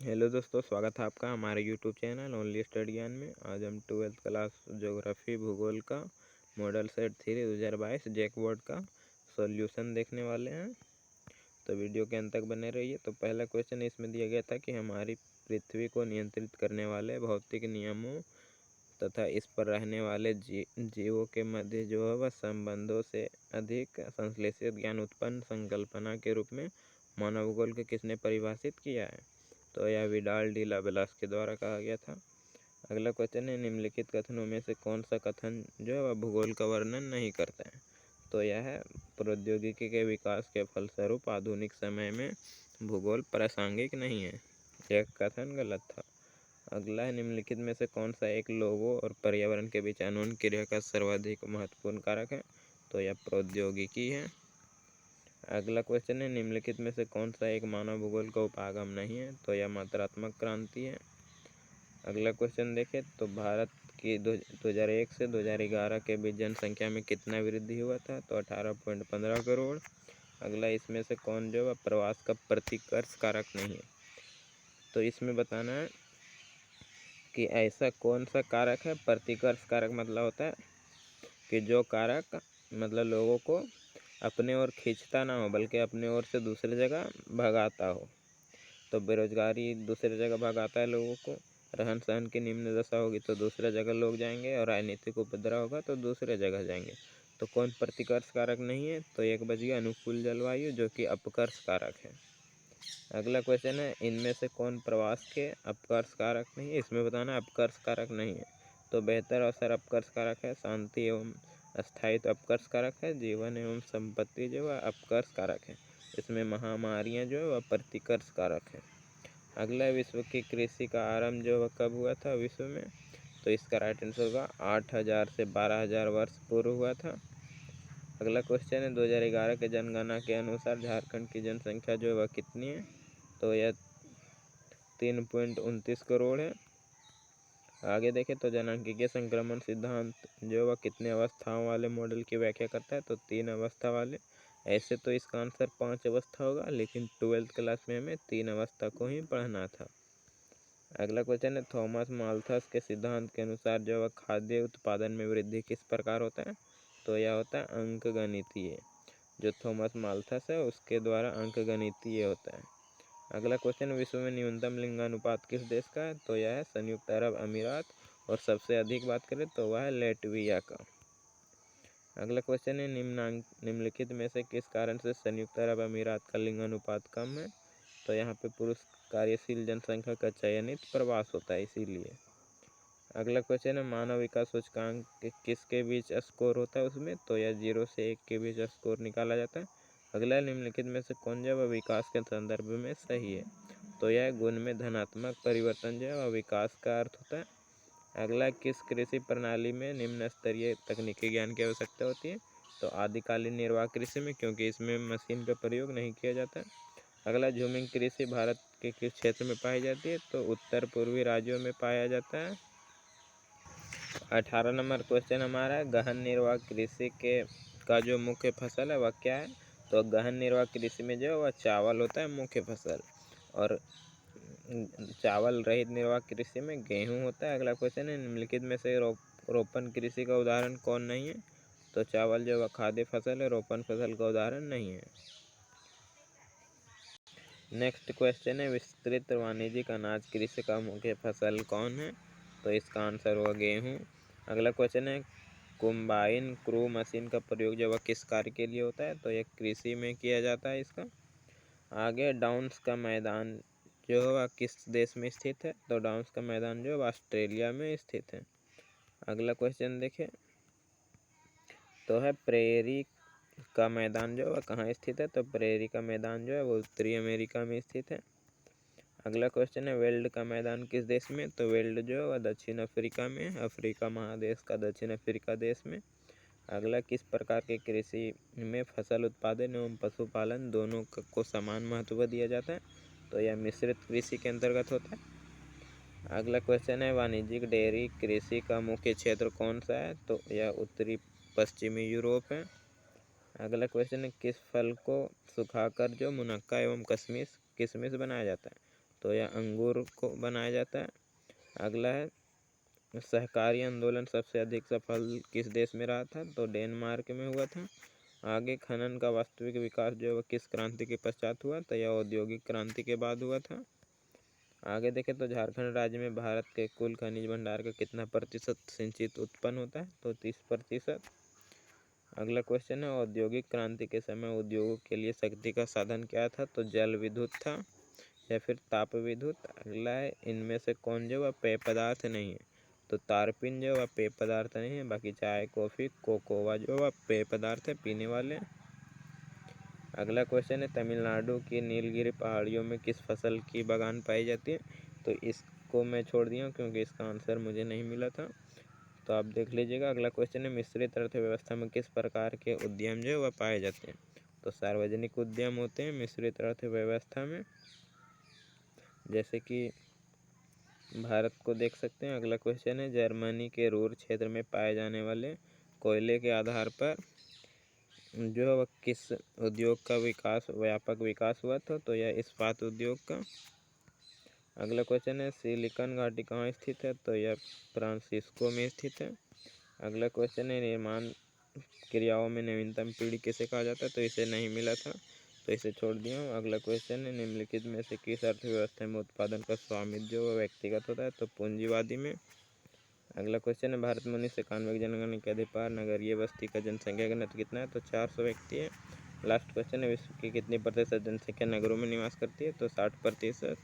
Hello दोस्तों, स्वागत है आपका हमारे यूट्यूब चैनल ओनली स्टडी ज्ञान में। आज हम 12th क्लास ज्योग्राफी भूगोल का मॉडल सेट 3 2022 जैकबोर्ड का सॉल्यूशन देखने वाले हैं। तो वीडियो के अंत तक बने रहिए। तो पहला क्वेश्चन इसमें दिया गया था कि हमारी पृथ्वी को नियंत्रित करने वाले भौतिक नियमों तथा इस पर रहने वाले जीवों के मध्य जो है वह संबंधों से अधिक संश्लेषित ज्ञान उत्पन्न संकल्पना के रूप में मानव भूगोल को किसने परिभाषित किया है। तो यह विडाल डी लाबलास के द्वारा कहा गया था। अगला क्वेश्चन है, निम्नलिखित कथनों में से कौन सा कथन जो है वह भूगोल का वर्णन नहीं करता है। तो यह है, प्रौद्योगिकी के विकास के फलस्वरूप आधुनिक समय में भूगोल प्रासंगिक नहीं है। यह कथन गलत था। अगला है, निम्नलिखित में से कौन सा एक लोगों और पर्यावरण के बीच अन्योन्य क्रिया का सर्वाधिक महत्वपूर्ण कारक है। तो यह प्रौद्योगिकी है। अगला क्वेश्चन है, निम्नलिखित में से कौन सा एक मानव भूगोल का उपागम नहीं है। तो यह मात्रात्मक क्रांति है। अगला क्वेश्चन देखें तो भारत की 2001 से 2011 के बीच जनसंख्या में कितना वृद्धि हुआ था। तो 18.15 करोड़। अगला, इसमें से कौन जो है प्रवास का प्रतिकर्ष कारक नहीं है। तो इसमें बताना है कि ऐसा कौन सा कारक है। प्रतिकर्ष कारक मतलब होता है कि जो कारक मतलब लोगों को अपने ओर खींचता ना हो बल्कि अपने ओर से दूसरी जगह भगाता हो। तो बेरोजगारी दूसरी जगह भगाता है लोगों को, रहन सहन की निम्न दशा होगी तो दूसरे जगह लोग जाएंगे, और राजनीतिक उपद्रव होगा तो दूसरे जगह जाएंगे। तो कौन प्रतिकर्ष कारक नहीं है। तो एक बच गया अनुकूल जलवायु, जो कि अपकर्ष कारक है। अगला क्वेश्चन है, इनमें से कौन प्रवास के अपकर्ष कारक नहीं है। इसमें बताना अपकर्ष कारक नहीं है। तो बेहतर अवसर अपकर्ष कारक है, शांति एवं स्थायित्व अपकर्ष कारक है, जीवन एवं संपत्ति जो है अपकर्ष कारक है। इसमें महामारियां जो है वह प्रतिकर्ष कारक है। अगला, विश्व की कृषि का आरंभ जो वह कब हुआ था विश्व में। तो इसका राइट आंसर होगा 8000 से 12000 वर्ष पूर्व हुआ था। अगला क्वेश्चन है, 2011 के जनगणना के अनुसार झारखंड की जनसंख्या जो है वह कितनी है। तो यह 3.29 करोड़ है। आगे देखें तो जनांकीय संक्रमण सिद्धांत जो वह कितने अवस्थाओं वाले मॉडल की व्याख्या करता है। तो 3 अवस्था वाले। ऐसे तो इसका आंसर 5 अवस्था होगा, लेकिन 12th क्लास में हमें 3 अवस्था को ही पढ़ना था। अगला क्वेश्चन है, थॉमस माल्थस के सिद्धांत के अनुसार जो वह खाद्य उत्पादन में वृद्धि किस प्रकार होता है। तो यह होता है अंकगणितीय। जो थॉमस माल्थस है उसके द्वारा अंकगणितीय होता है। अगला क्वेश्चन, विश्व में न्यूनतम लिंगानुपात किस देश का है। तो यह है संयुक्त अरब अमीरात, और सबसे अधिक बात करें तो वह है लेटविया का। अगला क्वेश्चन है, निम्नलिखित में से किस कारण से संयुक्त अरब अमीरात का लिंगानुपात कम है। तो यहाँ पे पुरुष कार्यशील जनसंख्या का चयनित प्रवास होता है, इसीलिए। अगला क्वेश्चन है, मानव विकास सूचकांक किसके बीच स्कोर होता है उसमें। तो यह 0 से 1 के बीच स्कोर निकाला जाता है। अगला, निम्नलिखित में से कौन जो है विकास के संदर्भ में सही है। तो यह गुण में धनात्मक परिवर्तन जो है वह विकास का अर्थ होता है। अगला, किस कृषि प्रणाली में निम्न स्तरीय तकनीकी ज्ञान की आवश्यकता होती है। तो आदिकालीन निर्वाह कृषि में, क्योंकि इसमें मशीन का प्रयोग नहीं किया जाता है। अगला, झूमिंग कृषि भारत के किस क्षेत्र में पाई जाती है। तो उत्तर पूर्वी राज्यों में पाया जाता है। 18 नंबर क्वेश्चन हमारा है, गहन निर्वाह कृषि का जो मुख्य फसल है वह क्या है। तो गहन निर्वाह कृषि में जो है वह चावल होता है मुख्य फसल, और चावल रहित निर्वाह कृषि में गेहूं होता है। अगला क्वेश्चन है, निम्नलिखित में से रोपण कृषि का उदाहरण कौन नहीं है। तो चावल जो है खाद्य फसल है, रोपण फसल का उदाहरण नहीं है। नेक्स्ट क्वेश्चन है, विस्तृत वाणिज्यिक अनाज कृषि का मुख्य फसल कौन है। तो इसका आंसर हुआ गेहूं। अगला क्वेश्चन है, कंबाइन क्रू मशीन का प्रयोग जो वह किस कार्य के लिए होता है। तो यह कृषि में किया जाता है इसका। आगे, डाउन्स का मैदान जो है वह किस देश में स्थित है। तो डाउन्स का मैदान जो है ऑस्ट्रेलिया में स्थित है। अगला क्वेश्चन देखें तो है, प्रेरी का मैदान जो है वह कहाँ स्थित है। तो प्रेरी का मैदान जो है वो उत्तरी अमेरिका में स्थित है। अगला क्वेश्चन है, वेल्ड का मैदान किस देश में। तो वेल्ड जो है वह दक्षिण अफ्रीका में, अफ्रीका महादेश का दक्षिण अफ्रीका देश में। अगला, किस प्रकार के कृषि में फसल उत्पादन एवं पशुपालन दोनों को समान महत्व दिया जाता है। तो यह मिश्रित कृषि के अंतर्गत होता है। अगला क्वेश्चन है, वाणिज्यिक डेयरी कृषि का मुख्य क्षेत्र कौन सा है। तो यह उत्तरी पश्चिमी यूरोप है। अगला क्वेश्चन है, किस फल को सुखाकर जो मुनक्का एवं किशमिश बनाया जाता है। तो यह अंगूर को बनाया जाता है। अगला है सहकारी आंदोलन सबसे अधिक सफल किस देश में रहा था, तो डेनमार्क में हुआ था। आगे खनन का वास्तविक विकास जो है वह किस क्रांति के पश्चात हुआ, तो यह औद्योगिक क्रांति के बाद हुआ था। आगे देखें तो झारखंड राज्य में भारत के कुल खनिज भंडार का कितना प्रतिशत सिंचित उत्पन्न होता है, तो 30%। अगला क्वेश्चन है औद्योगिक क्रांति के समय उद्योगों के लिए शक्ति का साधन क्या था, तो जल विद्युत था या फिर ताप विद्युत। अगला है इनमें से कौन जो वह पेय पदार्थ नहीं है, तो तारपीन जो वह पेय पदार्थ नहीं है, बाकी चाय कॉफ़ी कोकोवा जो वह पेय पदार्थ है पीने वाले। अगला क्वेश्चन है तमिलनाडु की नीलगिरी पहाड़ियों में किस फसल की बागान पाई जाती है, तो इसको मैं छोड़ दिया हूँ क्योंकि इसका आंसर मुझे नहीं मिला था, तो आप देख लीजिएगा। अगला क्वेश्चन है मिश्रित अर्थव्यवस्था में किस प्रकार के उद्यम जो है वह पाए जाते हैं, तो सार्वजनिक उद्यम होते हैं मिश्रित अर्थव्यवस्था में, जैसे कि भारत को देख सकते हैं। अगला क्वेश्चन है जर्मनी के रूर क्षेत्र में पाए जाने वाले कोयले के आधार पर जो है वह किस उद्योग का व्यापक विकास हुआ था, तो यह इस्पात उद्योग का। अगला क्वेश्चन है सिलिकॉन घाटी कहाँ स्थित है, तो यह फ्रांसिस्को में स्थित है। अगला क्वेश्चन है निर्माण क्रियाओं में नवीनतम पीढ़ी किसे कहा जाता है, तो इसे नहीं मिला था, तो इसे छोड़ दिया हूँ। अगला क्वेश्चन है निम्नलिखित में से किस अर्थव्यवस्था में उत्पादन का स्वामित्व जो है व्यक्तिगत होता है, तो पूंजीवादी में। अगला क्वेश्चन है भारत में 1991 की जनगणना के अधिपार नगरीय बस्ती का जनसंख्या घनत्व कितना है, तो 400 व्यक्ति है। लास्ट क्वेश्चन है विश्व की कितनी प्रतिशत जनसंख्या नगरों में निवास करती है, तो 60%।